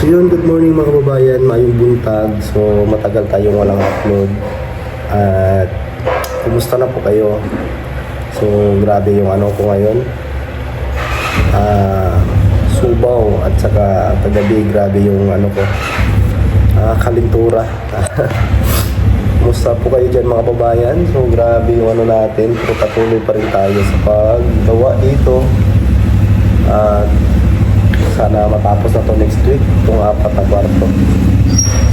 So yun, good morning mga kababayan, mayong buntag. So matagal tayong walang upload. At kumusta na po kayo? So grabe yung ano ko ngayon. Subaw at saka paggabi, grabe yung ano ko. Kalintura. Kumusta po kayo dyan mga kababayan? So grabe yung ano natin, pero patuloy pa rin tayo sa paggawa dito. At sana matapos na to next week, itong 4 na kwarto.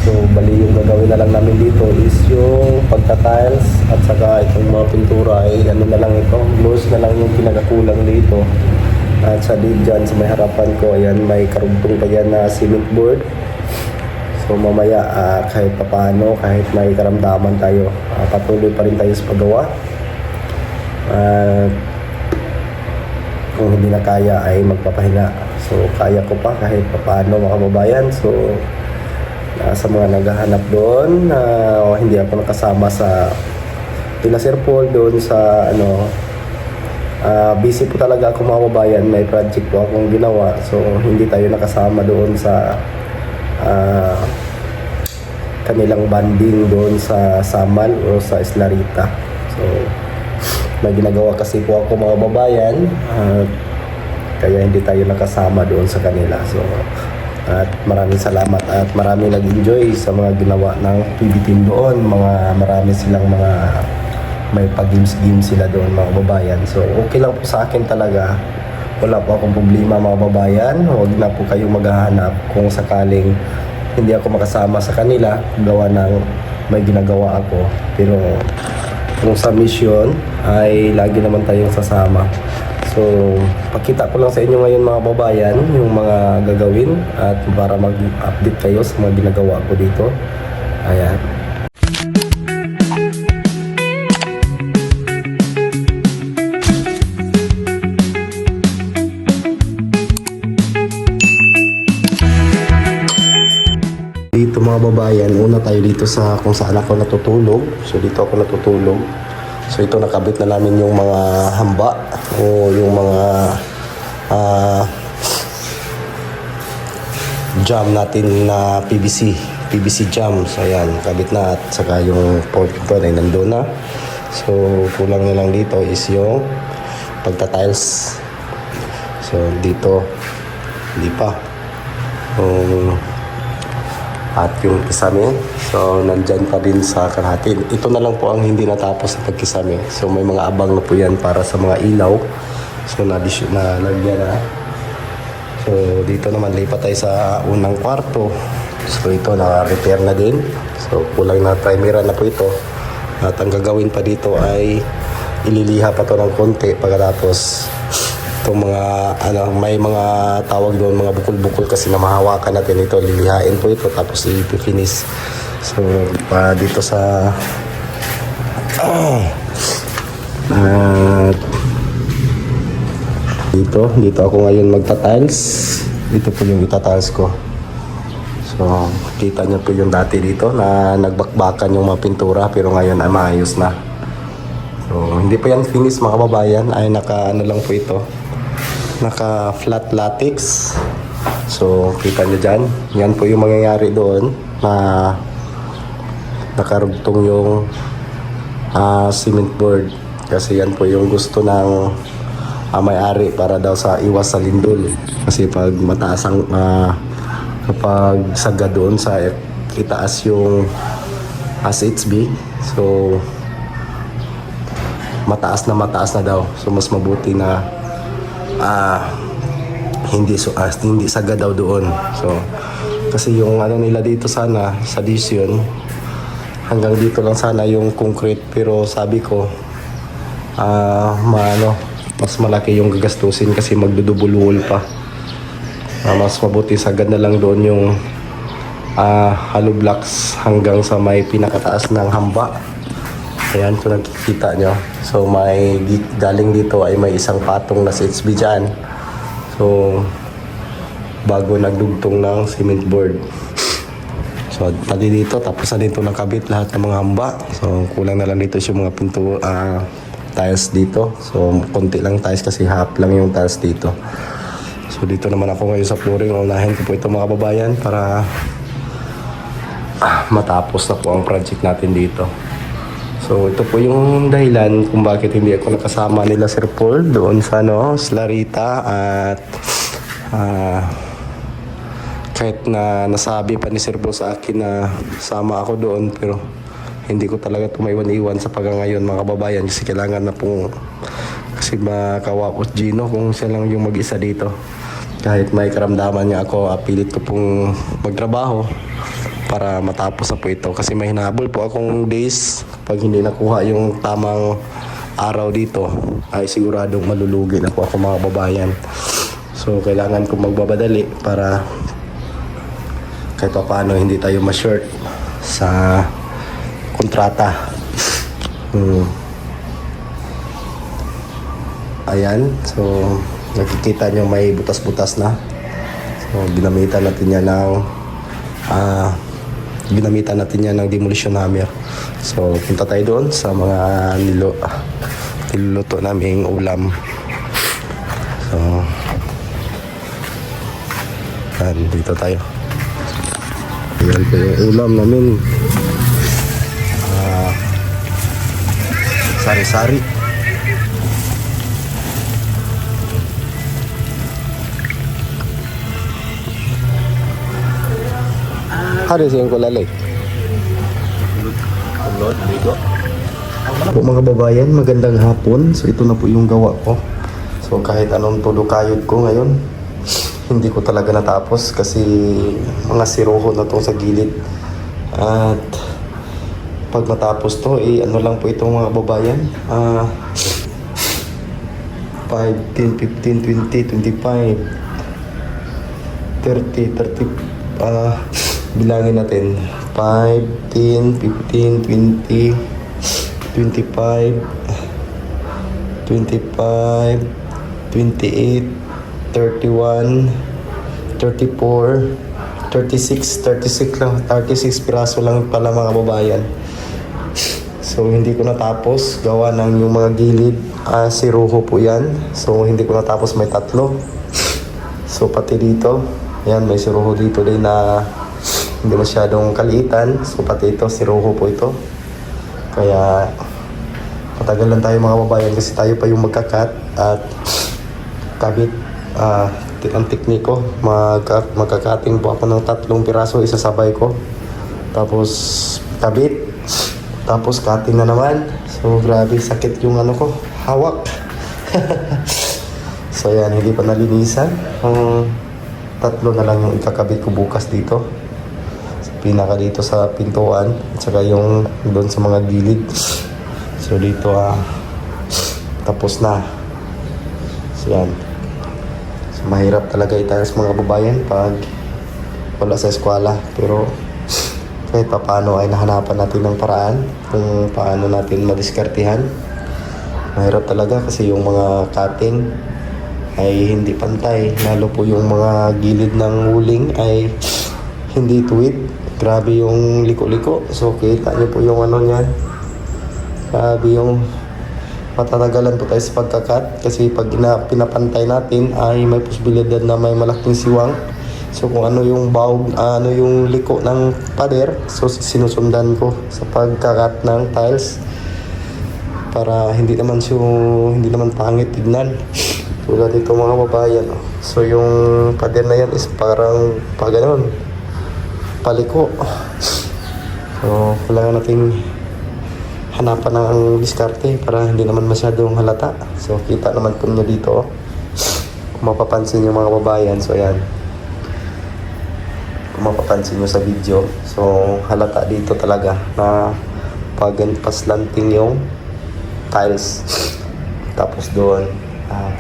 So bali yung gagawin na lang namin dito is yung pagka-tiles at saka itong mga pintura ay ano na lang ito, gloss na lang yung pinagakulang dito. At sa dyan sa may harapan ko, ayan, may karugtong pa yan na cement board. So mamaya kahit papaano, kahit may karamdaman tayo, patuloy pa rin tayo sa paggawa. Kung hindi na kaya ay magpapahinga. So kaya ko pa kahit papaano mga kababayan. So sa mga naghahanap doon, hindi ako nakasama sa Pila Sir Paul doon sa ano, busy po talaga ako mga kababayan. May project po akong ginawa. So hindi tayo nakasama doon sa kanilang banding doon sa Samal o sa Islarita. So may ginagawa kasi po ako mga kababayan, kaya hindi tayo nakasama doon sa kanila. So at maraming salamat at maraming nag-enjoy sa mga ginawa ng PB team doon. Marami silang mga may pag-games sila doon mga kababayan. So okay lang po sa akin talaga. Wala po akong problema mga kababayan. Huwag na po kayong maghahanap kung sakaling hindi ako makasama sa kanila, gawa ng may ginagawa ako. Pero kung sa mission ay lagi naman tayong sasama. So pakita ko lang sa inyo ngayon mga kababayan yung mga gagawin at para mag-update kayo sa mga ginagawa ko dito. Ayan. Dito mga babayan, una tayo dito sa kung saan ako natutulog. So dito ako natutulog. So ito nakabit na namin yung mga hamba o yung mga jam natin na PVC jam. So ayan, kabit na at saka yung port ay nandun na. So kulang na lang dito is yung pagta-tiles. So dito hindi pa. At yung kisame, so nandyan pa din sa kalahati. Ito na lang po ang hindi natapos sa pagkisame. So may mga abang na po yan para sa mga ilaw. So nalagyan na. So dito naman lipat tayo sa unang kwarto. So ito na-repair na din. So kulang na primera na po ito. At ang gagawin pa dito ay ililiha pa to ng konti pagkatapos itong mga may mga tawag doon, mga bukol-bukol kasi na mahawakan natin ito, lilihain po ito tapos i-finish. So dito sa dito ako ngayon magta-tiles. Dito po yung ita-tiles ko. So kita niyo po yung dati dito na nagbakbakan yung mga pintura pero ngayon ay maayos na. So hindi pa yan finish mga kababayan, ay naka lang po ito, naka flat latex. So kita nyo dyan, yan po yung mangyayari doon na nakarugtong yung cement board kasi yan po yung gusto ng may-ari para daw sa iwas sa lindol. Kasi pag mataas ang kapag saga doon sa itaas yung SHB, so mataas na daw. So mas mabuti na hindi sagad daw doon. So kasi yung ano nila dito sana sa Dision, hanggang dito lang sana yung concrete, pero sabi ko mas malaki yung gagastusin kasi magdudouble wall pa. Mas mabuti sagad na lang doon yung hollow blocks hanggang sa may pinakataas ng hamba. Ayan, kung nakikita nyo. So may galing dito ay may isang patong na SHB dyan. So bago nagdugtong ng cement board. So tali dito, tapos na dito nakabit lahat ng mga hamba. So kulang na lang dito yung mga tiles dito. So konti lang tiles kasi half lang yung tiles dito. So So dito naman ako ngayon sa flooring. Unahin ko po ito mga kababayan para matapos na po ang project natin dito. So ito po yung dahilan kung bakit hindi ako nakasama nila Sir Paul doon sa Islarita. At kahit na nasabi pa ni Sir Paul sa akin na sama ako doon, pero hindi ko talaga tumaiwan-iwan sa paggangayon mga kababayan, kasi kailangan na pong kasi makawapos Gino kung siya lang yung mag-isa dito. Kahit may karamdaman niya ako, pilit ko pong magtrabaho para matapos na po ito, kasi may hinahabol po akong days. Pag hindi nakuha yung tamang araw dito ay siguradong malulugi na po ako mga kababayan. So kailangan ko magbabadali para kahit pa paano hindi tayo ma-short sa kontrata. Ayan, so nakikita nyo may butas-butas na. So ginamitan natin yan ng demolition hammer. So punta tayo doon sa mga niluluto naming ulam. So dito tayo. Ayan po yung ulam namin. Sari-sari. Haris yung kulalay. Po mga babayan, magandang hapon. So ito na po yung gawa ko. So kahit anong tulukayod ko ngayon, hindi ko talaga natapos kasi mga siruho na to sa gilid. At pag matapos to, ano lang po itong mga babayan, 5, 10, 15, 20, 25, 30, bilangin natin 5, 10, 15, 20, 25, 28, 31, 34, 36 lang, 36 piraso lang pala mga babayan. So hindi ko natapos gawa ng yung mga gilid, siruho po yan. So hindi ko natapos, may 3. So pati dito, yan, may siruho dito din na hindi masyadong kaliitan. So pati ito, siruho po ito. Kaya matagal lang tayo mga babayan kasi tayo pa yung magkakat at kabit. Ang tekniko, magkakating po ako ng 3 piraso, isasabay ko. Tapos kabit. Tapos cutting na naman. So grabe, sakit yung hawak. So yan, hindi pa nalinisan. 3 na lang yung ikakabit ko bukas dito. Pinaka dito sa pintuan at saka yung doon sa mga gilid. So dito tapos na. So yan. So mahirap talaga itayos mga babayan pag wala sa eskwela, pero kahit pa paano ay nahanapan natin ng paraan kung paano natin madiskartihan. Mahirap talaga kasi yung mga cutting ay hindi pantay, lalo po yung mga gilid ng uling ay hindi tuwid. Grabe yung liko-liko. So kita nyo po yung niyan. Grabe yung matatagalan po tayo sa pagkakat kasi pag pinapantay natin ay may posibilidad na may malaking siwang. So kung ano yung ano yung liko ng pader, so sinusundan ko sa pagkakat ng tiles para hindi naman pangit tignan. Tulad dito mga babayan. So yung pader na yan is parang gano'n, paliko. So kailangan nating hanapan ng diskarte para hindi naman masyadong halata. So kita naman po nyo dito kung mapapansin nyo mga babayan. So ayan, kung mapapansin nyo sa video, so halata dito talaga na paslanting yung tiles. Tapos doon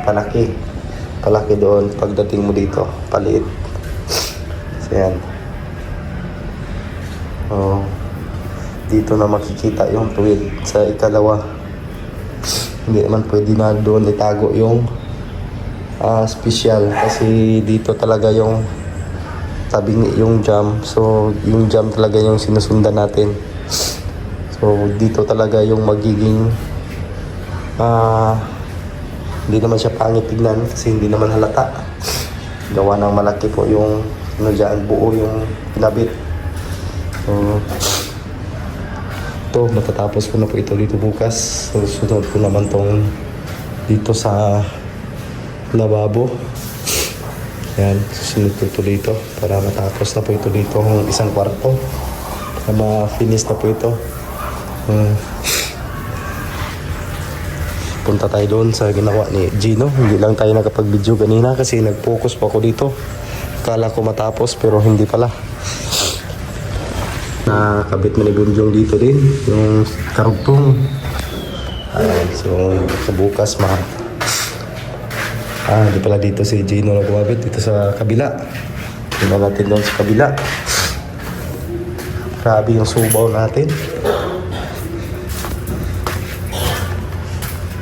palaki doon, pagdating mo dito paliit. So ayan. Dito na makikita yung tuwid sa ikalawa. Hindi naman pwede na doon itago yung special kasi dito talaga yung tabing yung jam. So yung jam talaga yung sinusundan natin. So dito talaga yung magiging hindi naman siya pangit tignan kasi hindi naman halata. gawa ng malaki po yung ano dyan, buo yung kinabit. So ito, matatapos ko na po ito dito bukas. So sunod ko naman tong dito sa lababo. Yan, susunod ko ito dito para matapos na po ito dito ng isang kwarto para ma-finish na po ito. Punta tayo doon sa ginawa ni Gino. Hindi lang tayo nakapag-video kanina kasi nag-focus pa ako dito. Akala ko matapos pero hindi pala. Nakabit mo ni Bunjong dito din yung karugtong. So sa bukas di pala dito si Gino na gumabit dito sa kabila. Tingnan natin doon sa kabila. Grabe yung subaw natin.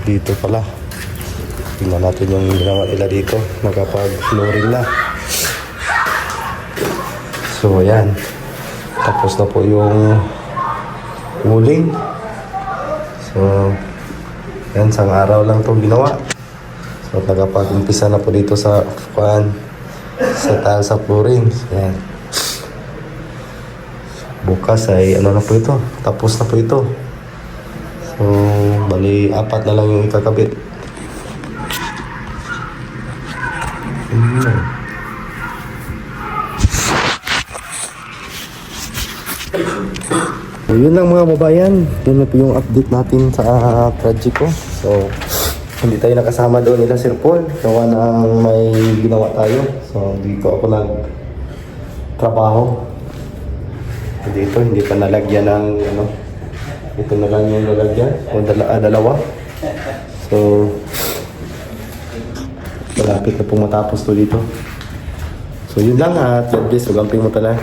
Dito pala. Tingnan natin yung ginawa nila dito. Nakapag-flooring na. So ayan. Tapos na po yung uling. So yan, isang araw lang itong ginawa. So nagapag-umpisa na po dito sa tile sa flooring. Yan. Bukas ay ano na po ito. Tapos na po ito. So bali 4 na lang yung ikakabit. So yun lang mga babayan. Yun na po yung update natin sa project ko. So hindi tayo nakasama doon nila Sir Paul. Gawa ng may ginawa tayo. So dito ako nag-trabaho. Dito hindi pa nalagyan ng ano. Ito na lang yung nalagyan. O dalawa. So malapit na pong matapos to dito. So yun lang at God bless. Huwag mo pala.